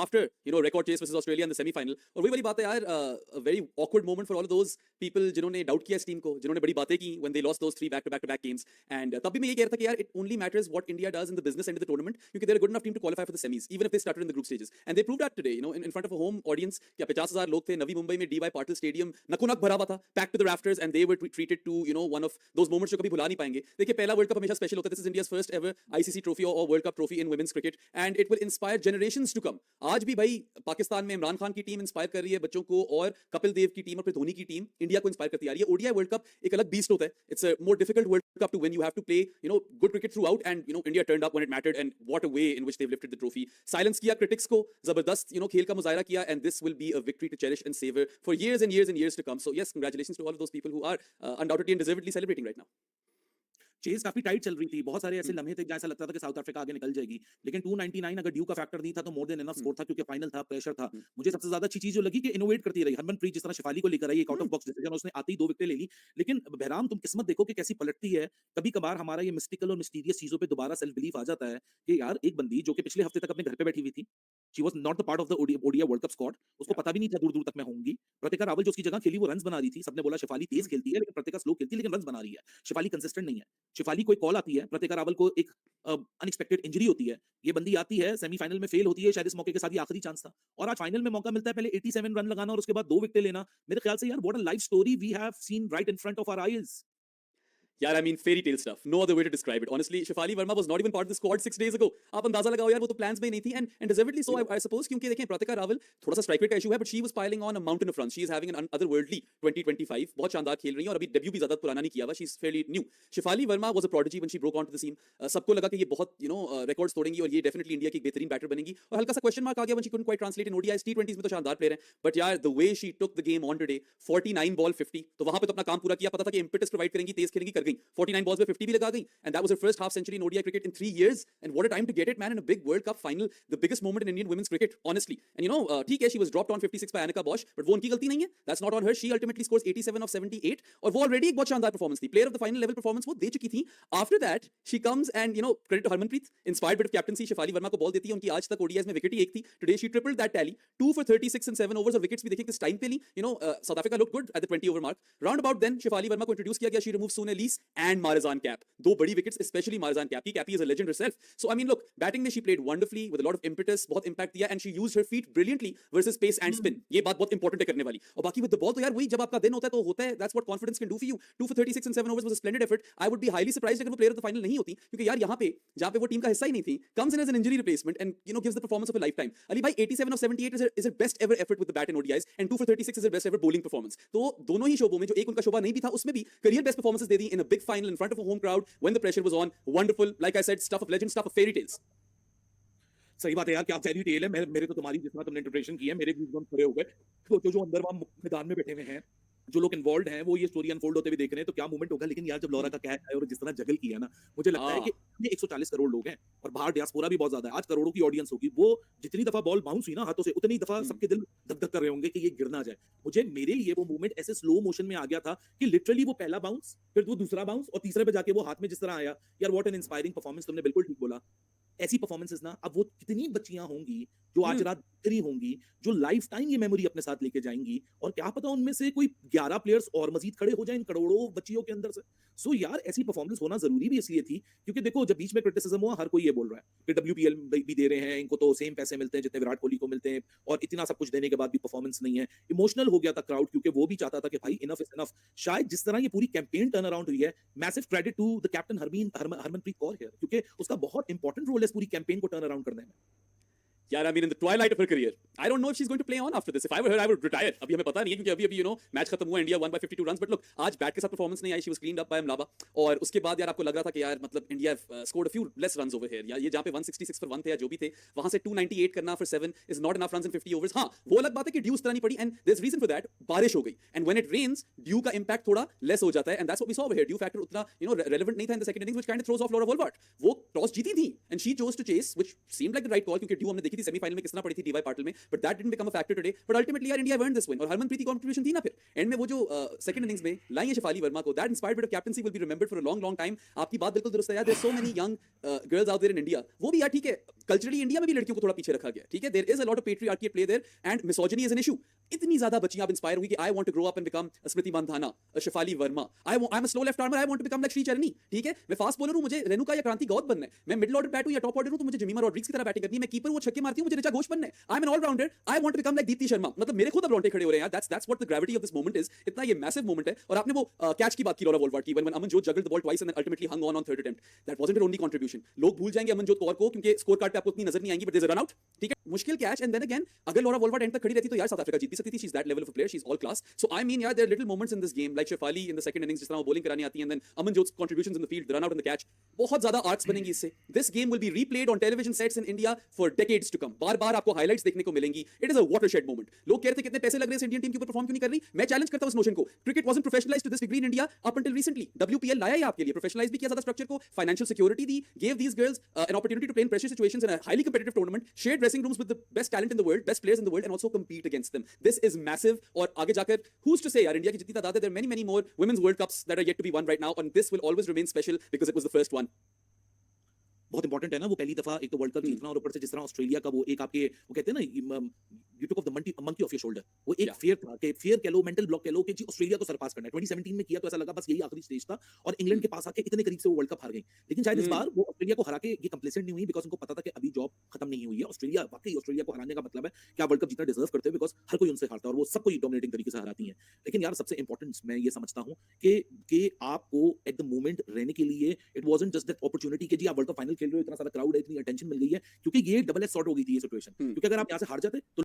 after record chase versus Australia in the semi-final. और वही वाली बात है यार, a very awkward moment for all of those people जिन्होंने डाउट किया इस टीम को, जिन्होंने बड़ी बातें की when they lost those 3 back-to-back games. And तब भी मैं ये कह रहा था कि यार it only matters what India does in the business end of the tournament, क्योंकि they're a good enough team to qualify for the semis even if they started in the group stages. And they proved that today, in front of a home audience. क्या 50,000 लोग थे नवी मुंबई में, DY Patil Stadium नकुनक भरा हुआ था, packed to the rafters, and they were treated to one of those moments जो कभी भुला नहीं पाएंगे. देखिए पहला वर्ल्ड कप हमेशा स्पेशल होता है. This is India's first ever ICC trophy or World Cup trophy in women's cricket, and it will inspire generations to come. आज भी भाई पाकिस्तान में इमरान खान की टीम इंस्पायर कर रही है बच्चों को, और कपिल देव की टीम और फिर धोनी की टीम इंडिया को इंस्पायर करती आ रही है. ओडीआई वर्ल्ड कप एक अलग बीस्ट होता है. It's a more difficult World Cup to win. You have to play good cricket throughout, and India turned up when it mattered, and what a way in which they have lifted the trophy. Silence किया critics को, जबरदस्त खेल का मुजाहरा किया, and this will be a victory to cherish and savour for years and years and years to come. So yes, congratulations to all of those people who are undoubtedly and deservedly celebrating right now. Chase काफी tight चल रही थी. बहुत सारे ऐसे लम्हे थे जैसा लगता था कि साउथ अफ्रीका आगे निकल जाएगी, लेकिन 299 अगर ड्यू का फैक्टर नहीं था तो मोर देन इनफ स्कोर था, क्योंकि फाइनल था, प्रेशर था. मुझे सबसे ज्यादा अच्छी चीज जो लगी कि इनोवेट करती रही. हरमनप्रीत जिस तरह शेफाली को लेकर आई, एक आउट ऑफ बॉक्स डिसीजन, उसने आती ही 2 विकेट ले ली. लेकिन बहराम तुम किस्मत देखो कि कैसी पलटती है. कभी कभार हमारा ये मिस्टिकल और मिस्टीरियस चीजों पे दोबारा सेल्फ बिलीफ आ जाता है कि यार एक बंदी जो कि पिछले हफ्ते तक अपने घर पे बैठी हुई थी, she was not the part of the ODI world cup squad, उसको पता भी नहीं था दूर दूर तक मैं होंगी. प्रतिका रावल जो उसकी जगह खेली वो रन्स बना रही थी. सबने बोला शेफाली तेज खेलती है लेकिन प्रतिका स्लो खेलती है, लेकिन रन्स बना रही है. शेफाली कंसिस्टेंट नहीं है. शेफाली को एक कॉल आती है, प्रतिका रावल को एक अनएक्सपेक्टेड इंजरी होती है, ये बंदी आती है, सेमीफाइनल में फेल होती है. शायद इस मौके के साथ ये आखिरी चांस था, और आज फाइनल में मौका मिलता है पहले 87 रन लगाना और उसके बाद 2 विकेट लेना. मेरे ख्याल से यार what a life story we have seen right in front of our eyes. यार I mean fairy tale stuff, no other way to describe it. Honestly, Shefali Verma was not even part of the squad 6 days ago. आप अंदाजा लगाओ यार, वो तो plans में ही नहीं थी, and deservedly so I suppose, क्योंकि देखें प्रतिका रावल थोड़ा सा स्ट्राइक रेट का इशू है, but she was piling on a mountain of runs. She is having an otherworldly 2025. बहुत शानदार खेल रही है, और अभी डेब्यू भी ज्यादा पुराना नहीं किया हुआ. She is fairly new. Shefali Verma was a prodigy when she broke onto the scene. सबको लगा कि ये बहुत records तोड़ेंगी और ये definitely इंडिया की एक बेहतरीन बैटर बनेगी, और हल्का सा क्वेश्चन मार्क आ गया when she couldn't quite translate in ODIs. T20s में तो शानदार प्लेयर है, but यार the way she took the game on today, 49 ball 50, तो वहां पे तो अपना काम पूरा किया. पता था कि impetus प्रोवाइड करेंगी, तेज खेलेंगी, कर गई. 49 balls 50 भी लगा गई, and that was her first half century in ODI cricket in 3 years. And what a time to get it, man, in a big World Cup final, the biggest moment in Indian women's cricket, honestly. And ठीक है, she was dropped on 56 by Annika Bosch, but वो उनकी गलती नहीं है. That's not on her. She ultimately scores 87 of 78, और वो already एक बहुत शानदार performance थी. Player of the final level performance वो दे चुकी थी. After that, she comes and credit to Harmanpreet, inspired bit of captaincy. Shefali Verma को बॉल देती है. उनकी आज तक ODIs में विकेट ही एक थी. Today she tripled that tally, 2 for 36 and 7 overs, और विकेट्स भी देखिए किस टाइम पे ली. South Africa looked good at the 20 over mark. Round about then, Shefali Verma को introduce किया गया. She removed Soon Elise and Marizan Cap. 2 बड़ी wickets, especially Marizan Cap. Cappy is a legend herself. So I mean, look, batting में she played wonderfully with a lot of impetus, बहुत impact दिया, and she used her feet brilliantly versus pace and spin. ये बात बहुत important है करने वाली. और बाकी with the ball तो यार वही, जब आपका दिन होता है तो होता है. That's what confidence can do for you. 2 for 36 and 7 overs was a splendid effort. I would be highly surprised अगर वो player of the final नहीं होती, क्योंकि यार यहाँ पे जहाँ पे वो टीम का हिस्सा ही नहीं थी, comes in as an injury replacement and gives the performance of a lifetime. Ali bhai, 87 of 78 is her best ever effort with the bat in ODIs, and 2 for 36 is her best ever bowling performance. तो दोनों ही शोबों में जो एक उनका शोबा नहीं भी था, उसमें भी career best performances they the in a big final in front of a home crowd when the pressure was on. Wonderful, like I said, stuff of legend, stuff of fairy tales. सही बात है यार, क्या fairy tale है. मेरे तो तुम्हारी जिस तरह तुमने इंटरप्रिटेशन की है, मेरे गूज़बम्स खड़े हो गए. तो जो अंदर वहां मैदान में बैठे हुए हैं, जो लोग इन्वॉल्व हैं, वो ये स्टोरी अनफोल्ड होते हुए देख रहे हैं, तो क्या मूवमेंट होगा. लेकिन यार जब लॉरा का कैच आया और जिस तरह जगल किया ना, मुझे लगता है कि ये 140 करोड़ लोग हैं और बाहर डियास्पोरा भी बहुत ज्यादा है. आज करोड़ों की ऑडियंस होगी. वो जितनी दफा बॉल बाउंस हुई ना हाथों से, उतनी दफा सबके दिल धक धक कर रहे होंगे कि ये गिर ना जाए. मेरे लिए वो मूवमेंट ऐसे स्लो मोशन में आ गया था कि लिटरली वो पहला बाउंस, फिर वो दूसरा बाउंस, और तीसरे पे जाके वो हाथ में जिस तरह आया. यार व्हाट एन इंस्पायरिंग परफॉर्मेंस. तुमने बिल्कुल ठीक बोला. ऐसी परफॉर्मेंसेस ना, अब वो कितनी बच्चियां होंगी जो आज रात बिखरी होंगी, जो लाइफ टाइम ये मेमोरी अपने साथ लेके जाएंगी, और क्या पता उनमें से कोई 11 प्लेयर्स और मजीद खड़े हो जाएं इन करोड़ों बच्चियों के अंदर से. सो यार ऐसी परफॉर्मेंस होना जरूरी भी इसलिए थी क्योंकि देखो, जब बीच में क्रिटिसिज्म हुआ, हर कोई ये बोल रहा है कि WPL भी दे रहे हैं, इनको तो सेम पैसे मिलते हैं जितने विराट कोहली को मिलते हैं, और इतना सब कुछ देने के बाद भी परफॉर्मेंस नहीं है. इमोशनल हो गया था क्राउड, क्योंकि वो भी चाहता था कि भाई इनफ इज इनफ. शायद जिस तरह ये पूरी कैंपेन टर्न अराउंड हुई है, massive credit to the captain Harmanpreet Kaur here, क्योंकि उसका बहुत इंपॉर्टेंट रोल है इस पूरी कैंपेन को टर्न अराउंड करने में. Yeah, I mean, in the twilight of her career, I don't know if she's going to play on after this. If I were her, I would retire. अभी हमें पता नहीं है, क्योंकि अभी मैच खत्म हुआ, India won by 52 runs. But look, आज बैट के साथ परफॉर्मेंस नहीं आई. She was cleaned up by Mlaba. और उसके बाद यार आपको लग रहा था कि यार मतलब India scored a few less runs over here. यार ये जहाँ पे 166 for 1 थे या जो भी थे, वहाँ से 298 करना for 7 is not enough runs in 50 overs. हाँ, वो अलग बात है कि ड्यू उस तरह नहीं पड़ी, and there's reason for that. बारिश हो गई, and when it rains, due का impact थोड़ा less हो जाता है, and that's what we saw over here. Due factor उतना relevant नहीं था in the second innings, which kind of throws off Laura Wolvaardt. वो टॉस जीती थी, and she chose to chase, which seemed like the right call, क्योंकि due हमने देखी थी सेमीफाइनल में किस तरह पड़ी थी डीवाई पाटिल में, but that didn't become a factor today. But ultimately यार इंडिया अर्न्ड दिस विन, और हरमनप्रीत की कंट्रीब्यूशन थी ना फिर एंड में वो जो सेकंड इनिंग्स में लाई है शेफाली वर्मा को, that inspired bit of captaincy will be remembered for a long long time. आपकी बात बिल्कुल दुरुस्त है यार, there so many young girls out there in India. वो भी यार ठीक है, कल्चरली इंडिया में भी लड़कियों को थोड़ा पीछे रखा गया, ठीक है, there is a lot of patriarchy at play there and misogyny is an issue. इतनी ज्यादा बच्चियां अब इंस्पायर हुई कि I want to grow up and become Smriti Mandhana, Shafali Verma, I am a slow left armer, I want to become like Shree Charani, ठीक है, मैं fast bowler हूं, मुझे रेणुका या क्रांति गौत बनना है, मैं मिडिल ऑर्डर बैट हूं या टॉप ऑर्डर हूं तो मुझे जिमीमा रॉड्रिग्स की तरह बैटिंग करनी है, मैं कीपर हूं, छक्के मारती हूं, मुझे ऋचा घोष बनना है, I am an allrounder, I want to become like Deepti Sharma. मतलब मेरे खुद अब रोंगटे खड़े हो रहे हैं यार, that's what the gravity of this moment is. इतना ये मैसिव मोमेंट है। और आपने वो कैच की बात की लॉरा वोल्वार्ड की, when Amanjot juggled the ball twice and ultimately hung on third attempt, that wasn't her only contribution. लोग भूल जाएंगे अमनजोत कौर को क्योंकि स्कोर कार्ड पे आपको इतनी नजर नहीं आएंगी, but there is a run out, ठीक है, मुश्किल कैच एंड देन अगेन अगर लॉरा वोल्वार्ड एंड तक खड़ी रहती तो यार साउथ अफ्रीका जीत भी सकती थी। She is that level of a player, she is all class. So I mean यार there are little moments in this game like Shefali in the second innings, जिस तरह वो बॉलिंग करानी आती है and then Amanjot's contributions in the field, the run out and the catch, बहुत ज्यादा arcs बनेंगी इससे। This game will be replayed on television sets in India for decades to come. बार-बार आपको हाइलाइट्स देखने को मिलेंगी। It is a watershed moment. लोग कह रहे थे कितने पैसे लग रहे हैं इस इंडियन टीम के ऊपर, परफॉर्म क्यों नहीं कर रही? मैं चैलेंज करता हूं इस नोशन को। Cricket wasn't professionalized to this degree in India up until recently. WPL लाया है आपके लिए, प्रोफेशनलाइज भी किया ज्यादा स्ट्रक्चर को, financial security the, gave these girls an opportunity to play in pressure situations in a highly competitive tournament, shared dressing rooms with the best talent in the world, best players in the world, and also compete against them. This is massive. और आगे जाकर who's to say यार, India की जितनी तादाद है, there are many more women's world cups that are yet to be won right now, and this will always remain special because it was the first one. बहुत important है ना, वो पहली दफा एक तो वर्ल्ड कप जीतना, और ऊपर से जिस तरह ऑस्ट्रेलिया का वो एक आपके वो कहते हैं ना, you took off the monkey of your shoulder, वो एक Yeah. फेयर था कि फेयर कह लो, मेंटल ब्लॉक कह लो कि जी ऑस्ट्रेलिया को सरपास करना है। 2017 में किया तो ऐसा लगा बस यही आखिरी स्टेज था, और इंग्लैंड के पास आके इतने करीब से वो वर्ल्ड कप हार गई। लेकिन शायद इस बार वो ऑस्ट्रेलिया को हरा के ये कंप्लेसेंट नहीं हुई, बिकॉज उनको पता था कि अभी जॉब खत्म नहीं हुई है। ऑस्ट्रेलिया वाकई ऑस्ट्रेलिया को हराने का मतलब है कि आप वर्ल्ड कप जीतना डिजर्व करते हो, बिकॉज हर कोई उनसे हारता है और वो सबको डोमिनेटिंग तरीके से हराती हैं। लेकिन यार सबसे इंपॉर्टेंट मैं ये समझता हूँ कि आपको एट द मोमेंट रहने के लिए it wasn't just that opportunity कि जी आप वर्ल्ड कप फाइनल खेल रहे हो, इतना सारा क्राउड है, इतनी अटेंशन मिल गई है, क्योंकि ये डबल एज सॉर्ट हो गई थी ये सिचुएशन। क्योंकि अगर आप यहाँ से हार जाते तो